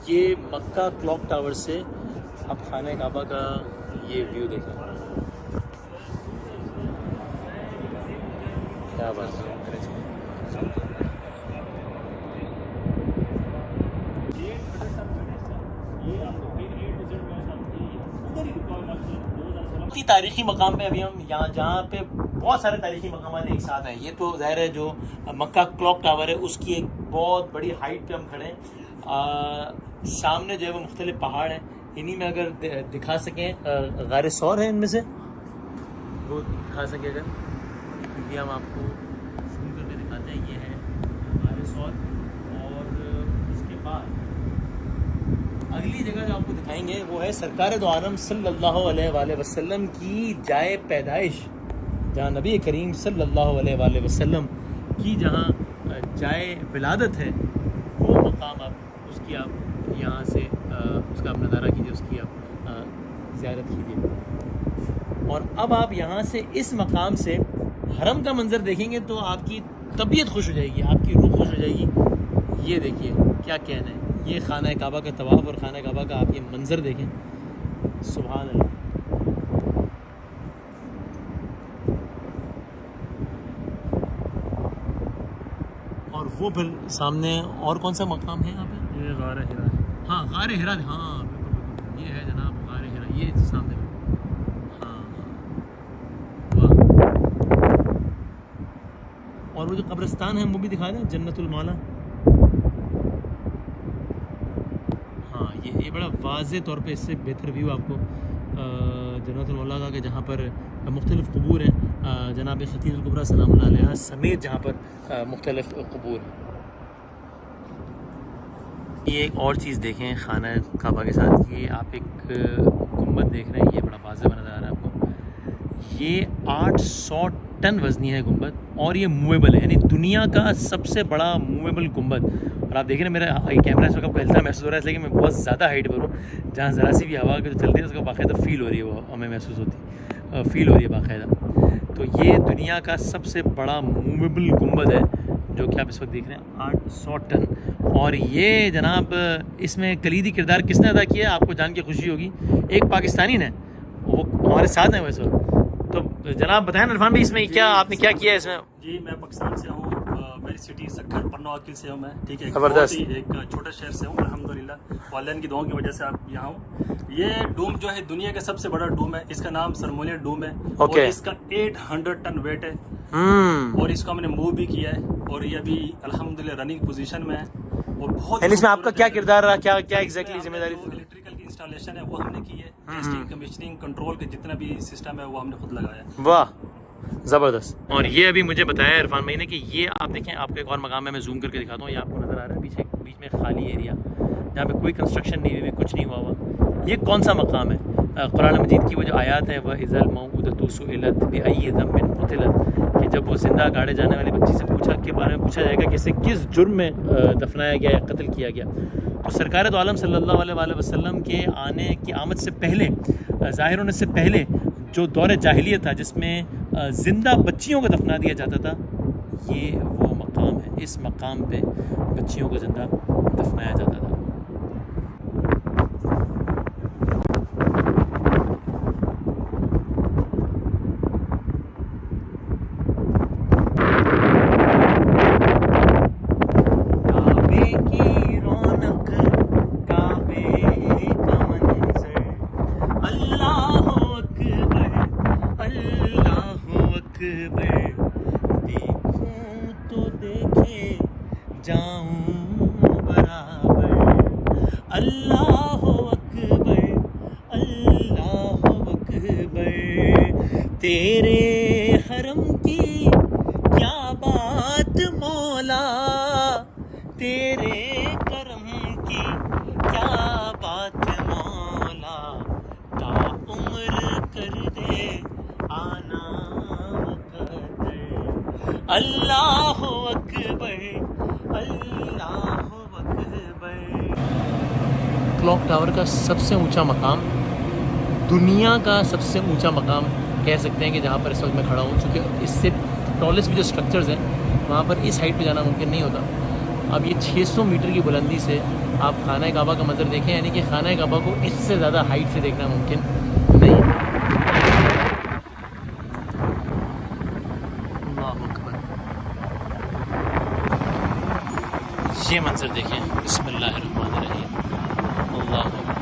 ये मक्का clock tower से आप खाना काबा का ये व्यू देखें, क्या बात है। तारीखी मकाम पे अभी हम यहाँ जहाँ पे बहुत सारे तारीखी मकाम एक साथ हैं। ये तो ज़ाहिर है जो मक्का क्लॉक टावर है उसकी एक बहुत बड़ी हाइट पे हम खड़े हैं। सामने जो है वो मुख्तलिफ पहाड़ हैं, इन्हीं में अगर दिखा सकें गारे सौर है इनमें से वो दिखा सकें अगर, ये हम आपको जूम करके दिखाते हैं। ये है गारे सौर और उसके बाद अगली जगह जो आपको दिखाएंगे वो है सरकार दो आलम सल्लल्लाहु अलैहि वसल्लम की जाए पैदाइश, जहाँ नबी करीम सल्लल्लाहु अलैहि वसल्लम की जहाँ जाए विलादत है, वो मकाम आप उसकी आप यहाँ से उसका आप नज़ारा कीजिए, उसकी आप ज़ियारत कीजिए। और अब आप यहाँ से इस मकाम से हरम का मंज़र देखेंगे तो आपकी तबीयत खुश हो जाएगी, आपकी रूह खुश हो जाएगी। ये देखिए क्या कहना है, ये खाना काबा का तवाफ़ और खाना काबा का आप ये मंज़र देखें, सुभान अल्लाह। और वो फिर सामने और कौन सा मकाम है यहाँ पे? ये गारे हिरा। हाँ गारे हिरा, हाँ बिल्कुल, ये है जनाब गारे हिरा, ये सामने। हाँ वाह। और वो जो कब्रिस्तान है वो भी दिखा दें, जन्नतुल मौला। हाँ ये बड़ा वाज़े तौर पे इससे बेहतर व्यू आपको जन्नतुल मौला का, कि जहाँ पर मुख्तलिफ़ क़ुबूर हैं, जनाब खतीजुल कुबरा सलामुल्लाह अलैहा समेत जहाँ पर मुख्तलिफ़ क़ुबूर हैं। ये एक और चीज़ देखें खाना काबा के साथ, ये आप एक गुम्बद देख रहे हैं, ये बड़ा वाज़े बना जा रहा है आपको। ये 800 टन वज़नी है गुम्बद और ये मूवेबल है, यानी दुनिया का सबसे बड़ा मूवेबल गुम्बद। और आप देख रहे हैं मेरा कैमरा इस वक्त हिलता महसूस हो रहा है, इसलिए कि मैं बहुत ज़्यादा हाइट पर हूँ, जहाँ ज़रा सी भी हवा जो चलती है उसका बाकायदा फ़ील हो रही है, वो हमें महसूस होती फ़ील हो रही है बाकायदा। तो ये दुनिया का सबसे बड़ा मूवेबल गुम्बद है जो कि आप इस वक्त देख रहे हैं, 800 टन। और ये जनाब इसमें कलीदी किरदार किसने अदा किया आपको जान के खुशी होगी, एक पाकिस्तानी ने, वो हमारे साथ हैं वैसे। तो जनाब बताएं इरफान भाई, इसमें क्या आपने क्या किया है इसमें? जी मैं पाकिस्तान से हूँ, मेरी सिटी सक्खर पन्ना वकील से हूँ मैं, ठीक है, ज़बरदस्त। एक छोटे शहर से हूँ अल्हम्दुलिल्लाह, वालिदैन की दुआओं की वजह से आप यहाँ हूँ। ये डूम जो है दुनिया का सबसे बड़ा डूम है, इसका नाम सरमोनिया डूम है। और इसका 800 टन वेट है और इसको हमने मूव भी किया है और ये अभी अल्हम्दुलिल्लाह रनिंग पोजीशन में है। और बहुत इसमें आपका क्या किरदार रहा, क्या क्या एग्जैक्टली जिम्मेदारी? इलेक्ट्रिकल की इंस्टॉलेशन है वो हमने की है, टेस्टिंग कमीशनिंग कंट्रोल के जितना भी सिस्टम है वो हमने खुद लगाया है। वाह ज़बरदस्त। और ये अभी मुझे बताया इरफान भाई ने कि ये आप देखें, आपको एक और मकाम है, मैं जूम करके दिखाता हूँ, ये आपको नज़र आ रहा है पीछे बीच में खाली एरिया जहाँ पे कोई कंस्ट्रक्शन नहीं हुई, कुछ नहीं हुआ। ये कौन सा मकाम है? कुरान मजीद की वो जो आयत है, वह इज़ल मऊदतु सुइलत बिअय्यि ज़ंबिन क़ुतिलत, कि जब वो जिंदा गाड़े जाने वाली बच्ची से के बारे में पूछा जाएगा कि इसे किस जुर्म में दफनाया गया या कत्ल किया गया, तो सरकार दो आलम सल्लल्लाहु अलैहि वसल्लम के आने की आमद से पहले, ज़ाहिर होने से पहले जो दौर जाहिलियत था जिसमें ज़िंदा बच्चियों को दफना दिया जाता था, ये वो मकाम है। इस मकाम पे बच्चियों को ज़िंदा दफनाया जाता था। तेरे हरम की क्या बात मौला, तेरे करम की क्या बात मौला, ता उम्र कर दे आना मुक़द्दर, अल्लाह अकबर अल्लाह अकबर। क्लॉक टावर का सबसे ऊंचा मकाम, दुनिया का सबसे ऊंचा मकाम कह सकते हैं कि जहाँ पर इस वक्त मैं खड़ा हूँ, चूँकि इससे टॉलेस्ट भी जो स्ट्रक्चर्स हैं वहाँ पर इस हाइट पे जाना मुमकिन नहीं होता। अब ये 600 मीटर की बुलंदी से आप खाना काबा का मंजर देखें, यानी कि खाना काबा को इससे ज़्यादा हाइट से देखना मुमकिन नहीं है। अल्लाहु अकबर, ये मंजर देखें, बिस्मिल्लाहिर्रहमानिर्रहीम, अल्लाहु अकबर।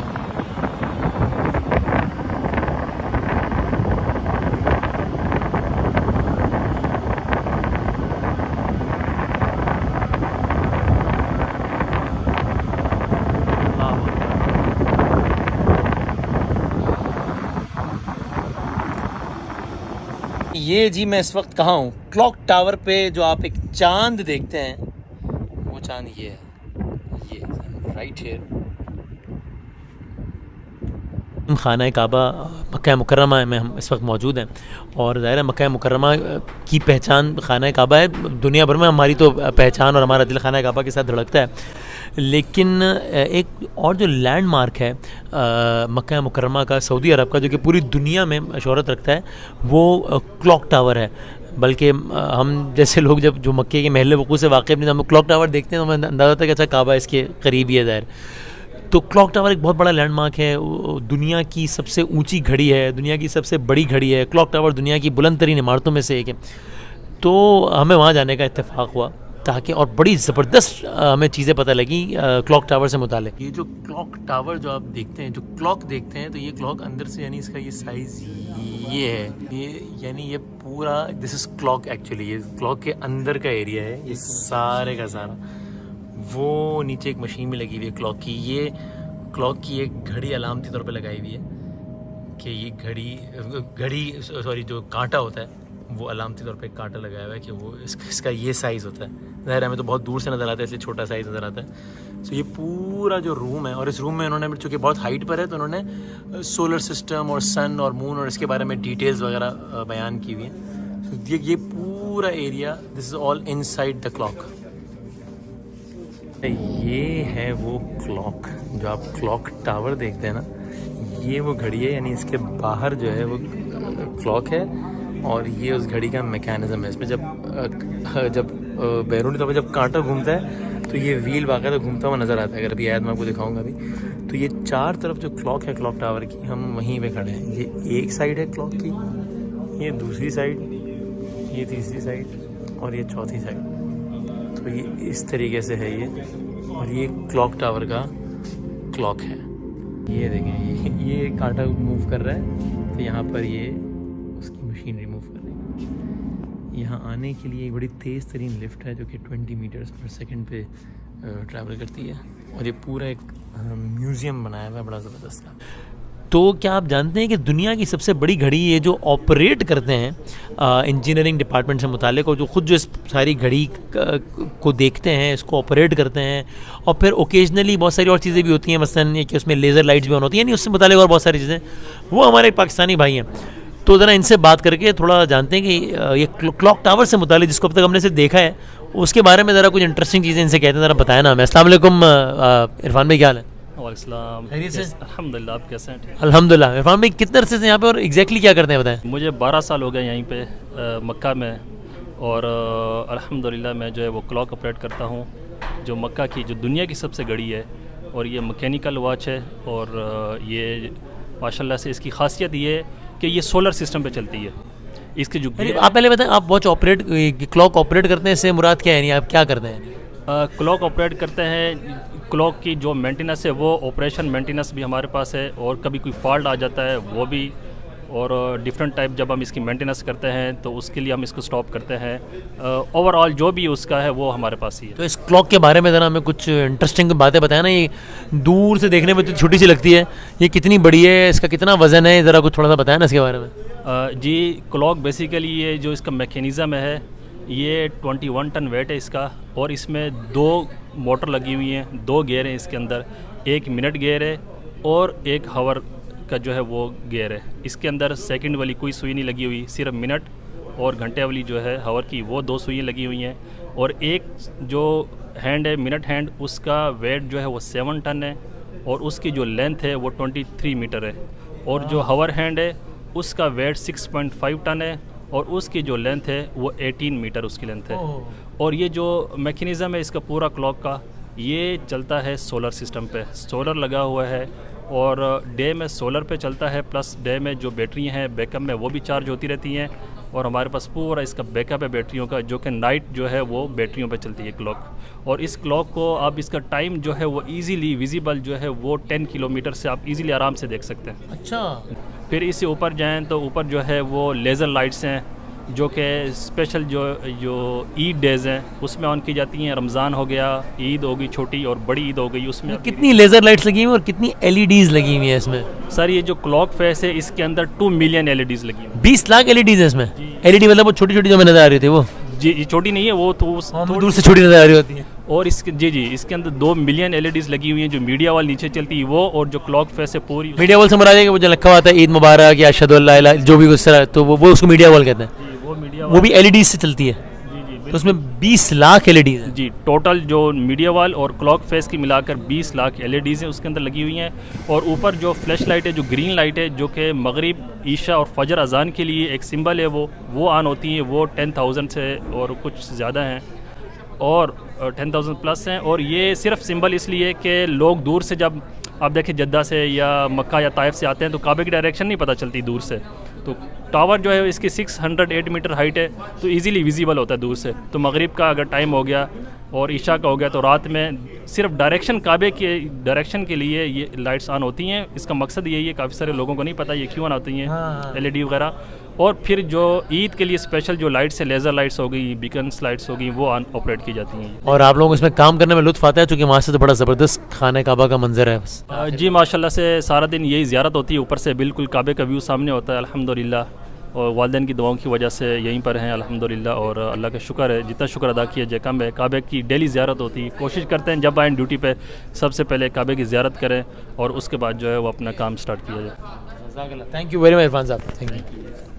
ये जी मैं इस वक्त कहाँ हूँ? क्लॉक टावर पे जो आप एक चांद देखते हैं, वो चांद ये है, ये राइट हियर। खाना काबा मक्का मुकर्रमा में हम इस वक्त मौजूद हैं, और ज़ाहिर है मक्का मुकर्रमा की पहचान खाना काबा है। दुनिया भर में हमारी तो पहचान और हमारा दिल खाना काबा के साथ धड़कता है, लेकिन एक और जो लैंडमार्क है मक्का मुकर्रमा का, सऊदी अरब का, जो कि पूरी दुनिया में शोहरत रखता है, वो क्लॉक टावर है। बल्कि हम जैसे लोग जब जो मक्के के महल वक़ूफ़ से वाक़िफ़ नहीं, हम क्लॉक टावर देखते हैं तो हमें अंदाज़ा होता है कि अच्छा काबा इसके करीब ही है ज़ाहिर। तो क्लॉक टावर एक बहुत बड़ा लैंडमार्क है, दुनिया की सबसे ऊंची घड़ी है, दुनिया की सबसे बड़ी घड़ी है। क्लॉक टावर दुनिया की बुलंद तरीन इमारतों में से एक है। तो हमें वहाँ जाने का इत्तेफाक हुआ, ताकि और बड़ी ज़बरदस्त हमें चीज़ें पता लगी क्लॉक टावर से मुताल्लिक़। ये जो क्लॉक टावर जो आप देखते हैं, जो क्लॉक देखते हैं, तो ये क्लॉक अंदर से, यानी इसका ये साइज़ ये है, ये यानी ये पूरा, दिस इज़ क्लॉक एक्चुअली, ये क्लॉक के अंदर का एरिया है, ये सारे का सारा। वो नीचे एक मशीन में लगी हुई है क्लॉक की, ये क्लॉक की एक घड़ी अलामती तौर पे लगाई हुई है कि ये घड़ी सॉरी जो कांटा होता है वो अलामती तौर पे कांटा लगाया हुआ है कि वो इसका ये साइज़ होता है। ज़ाहिर हमें तो बहुत दूर से नज़र आता है, इसलिए छोटा साइज़ नज़र आता है। तो ये पूरा जो रूम है, और इस रूम में उन्होंने, चूँकि बहुत हाइट पर है, तो उन्होंने सोलर सिस्टम और सन और मून और इसके बारे में डिटेल्स वगैरह बयान की हुई हैं। तो ये पूरा area, this is all inside the clock. ये है वो क्लॉक जो आप क्लॉक टावर देखते हैं ना, ये वो घड़ी है, यानी इसके बाहर जो है वो क्लॉक है, और ये उस घड़ी का मैकेनिज़्म है। इसमें जब बैरूनी तौर पर जब कांटा घूमता है तो ये व्हील बाकायदा घूमता हुआ नज़र आता है। अगर अभी आयत मैं आपको दिखाऊंगा अभी, तो ये चार तरफ जो क्लॉक है क्लॉक टावर की, हम वहीं पे खड़े हैं। ये एक साइड है क्लॉक की, ये दूसरी साइड, ये तीसरी साइड, और ये चौथी साइड। तो ये इस तरीके से है ये, और ये क्लॉक टावर का क्लॉक है। ये देखें, ये कांटा मूव कर रहा है, तो यहाँ पर ये उसकी मशीन रिमूव कर रही है। यहाँ आने के लिए एक बड़ी तेज़ तरीन लिफ्ट है जो कि 20 मीटर्स पर सेकंड पे ट्रैवल करती है, और ये पूरा एक म्यूज़ियम बनाया हुआ है बड़ा ज़बरदस्त का। तो क्या आप जानते हैं कि दुनिया की सबसे बड़ी घड़ी ये जो ऑपरेट करते हैं इंजीनियरिंग डिपार्टमेंट से मुताल्लिक़, और जो ख़ुद जो इस सारी घड़ी को देखते हैं, इसको ऑपरेट करते हैं, और फिर ओकेजनली बहुत सारी और चीज़ें भी होती हैं, मसलन ये कि उसमें लेज़र लाइट्स भी ऑन होती हैं, यानी उससे मुताल्लिक़ और बहुत सारी चीज़ें, वो हमारे पाकिस्तानी भाई हैं। तो ज़रा इनसे बात करके थोड़ा जानते हैं कि ये क्लॉक टावर से मुताल्लिक़, जिसको अब तक हमने सिर्फ देखा है, उसके बारे में ज़रा कुछ इंटरेस्टिंग चीज़ें इनसे कहते हैं, ज़रा बताया ना हमें। अस्सलाम वालेकुम इरफान भाई, क्या हाल है? खैरियत से? अल्हम्दुलिल्लाह, आप कैसे हैं? अल्हम्दुलिल्लाह। इरफान भाई कितने अरसे से यहाँ पे और एग्जैक्टली क्या करते हैं बताएं? मुझे 12 साल हो गए यहीं पे मक्का में, और अल्हम्दुलिल्लाह मैं जो है वो क्लॉक ऑपरेट करता हूँ, जो मक्का की जो दुनिया की सबसे घड़ी है, और ये मैकेनिकल वॉच है, और ये माशाल्लाह से इसकी खासियत ये है कि ये सोलर सिस्टम पे चलती है। इसके जो आप पहले बताएं, आप वॉच ऑपरेट, क्लॉक ऑपरेट करते हैं, इससे मुराद क्या है, यानी आप क्या करते हैं? क्लॉक ऑपरेट करते हैं, क्लॉक की जो मेंटेनेंस है वो ऑपरेशन मेंटेनेंस भी हमारे पास है, और कभी कोई फॉल्ट आ जाता है वो भी, और डिफरेंट टाइप जब हम इसकी मेंटेनेंस करते हैं तो उसके लिए हम इसको स्टॉप करते हैं। ओवरऑल जो भी उसका है वो हमारे पास ही है। तो इस क्लॉक के बारे में ज़रा हमें कुछ इंटरेस्टिंग बातें बताया ना। ये दूर से देखने में तो छोटी सी लगती है, ये कितनी बड़ी है, इसका कितना वज़न है, ज़रा कुछ थोड़ा सा बताया ना इसके बारे में। जी, क्लॉक बेसिकली ये जो इसका मैकेनिज़्म है, ये 21 टन वेट है इसका, और इसमें 2 मोटर लगी हुई हैं, 2 गियर हैं इसके अंदर, 1 मिनट गियर है और 1 हावर का जो है वो गियर है। इसके अंदर सेकंड वाली कोई सुई नहीं लगी हुई, सिर्फ मिनट और घंटे वाली जो है हावर की वो 2 सुइयाँ लगी हुई हैं, और एक जो हैंड है मिनट हैंड, उसका वेट जो है वो 7 टन है, और उसकी जो लेंथ है वो 23 मीटर है, और जो हावर हैंड है उसका वेट 6.5 टन है, और उसकी जो लेंथ है वो 18 मीटर उसकी लेंथ है। और ये जो मैकेनिज़्म है इसका पूरा क्लॉक का, ये चलता है सोलर सिस्टम पे, सोलर लगा हुआ है और डे में सोलर पे चलता है, प्लस डे में जो बैटरी हैं बैकअप में वो भी चार्ज होती रहती हैं। और हमारे पास पूरा इसका बैकअप है बैटरियों का, जो कि नाइट जो है वो बैटरियों पे चलती है क्लॉक। और इस क्लॉक को आप इसका टाइम जो है वो इजीली विजिबल जो है वो 10 किलोमीटर से आप इजीली आराम से देख सकते हैं। अच्छा। फिर इससे ऊपर जाएं तो ऊपर जो है वो लेज़र लाइट्स हैं, जो कि स्पेशल जो ईद डेज़ हैं उसमें ऑन की जाती हैं। रमज़ान हो गया, ईद होगी छोटी और बड़ी ईद हो गई, उसमें कितनी लेज़र लाइट्स लगी हुई हैं और कितनी एलईडीज़ लगी हुई हैं इसमें? सर ये जो क्लॉक फेस है इसके अंदर 2 मिलियन एलईडीज़ लगी हुई। 20 लाख एलईडीज़ हैं इसमें? एलईडी मतलब वो छोटी छोटी जो हमें नजर आ रही थी वो? जी, ये छोटी नहीं है, वो तो दूर से छोटी नजर आ रही होती है। और इसके जी इसके अंदर 2 मिलियन एलईडीज़ लगी हुई हैं। जो मीडिया वाल नीचे चलती है वो, और जो क्लॉक फेस है पूरी। मीडिया वॉल से मुराद है कि वो जो लिखा हुआ था ईद मुबारक या अशहदु अल्ला इलाहा जो भी उस तरह, तो वो उसको मीडिया वॉल कहते हैं। वो मीडिया वो भी एलईडी से चलती है। तो उसमें 20 लाख एलईडी हैं। जी, टोटल जो मीडिया वाल और क्लॉक फेस की मिलाकर 20 लाख एलईडीज़ हैं उसके अंदर लगी हुई हैं। और ऊपर जो फ्लैश लाइट है, जो ग्रीन लाइट है, जो कि मगरिब, ईशा और फजर अजान के लिए एक सिंबल है, वो ऑन होती हैं। वो 10,000 से और कुछ ज़्यादा हैं और 10,000 प्लस हैं। और ये सिर्फ सिंबल इसलिए कि लोग दूर से, जब आप देखें जद्दा से या मक्का या ताइफ से आते हैं तो काबे की डायरेक्शन नहीं पता चलती दूर से, तो टावर जो है इसकी 608 मीटर हाइट है, तो इजीली विजिबल होता है दूर से। तो मगरिब का अगर टाइम हो गया और ईशा का हो गया तो रात में सिर्फ डायरेक्शन, काबे के डायरेक्शन के लिए ये लाइट्स ऑन होती हैं। इसका मकसद यही है, काफ़ी सारे लोगों को नहीं पता ये क्यों ऑन होती हैं एलईडी वगैरह। और फिर जो ईद के लिए स्पेशल जो लाइट्स है, लेज़र लाइट्स हो गई, बीकन्स लाइट्स हो गई, वो ऑन ऑपरेट की जाती हैं। और आप लोगों को इसमें काम करने में लुत्फ़ आता है क्योंकि वहाँ से तो बड़ा ज़बरदस्त खाने काबा का मंजर है? जी माशाल्लाह से सारा दिन यही ज़ियारत होती है, ऊपर से बिल्कुल काबे का व्यू सामने होता है अल्हम्दुलिल्लाह। और वालिदैन की दुआओं की वजह से यहीं पर हैं अल्हम्दुलिल्लाह। और अल्लाह का शुक्र है, जितना शुक्र अदा किया जाए कम है। काबे की डेली ज़ियारत होती है, कोशिश करते हैं जब आएँ ड्यूटी पे सबसे पहले काबे की ज़ियारत करें और उसके बाद जो है वो अपना काम स्टार्ट किया जाए। Thank you very much Irfan साहब, थैंक यू।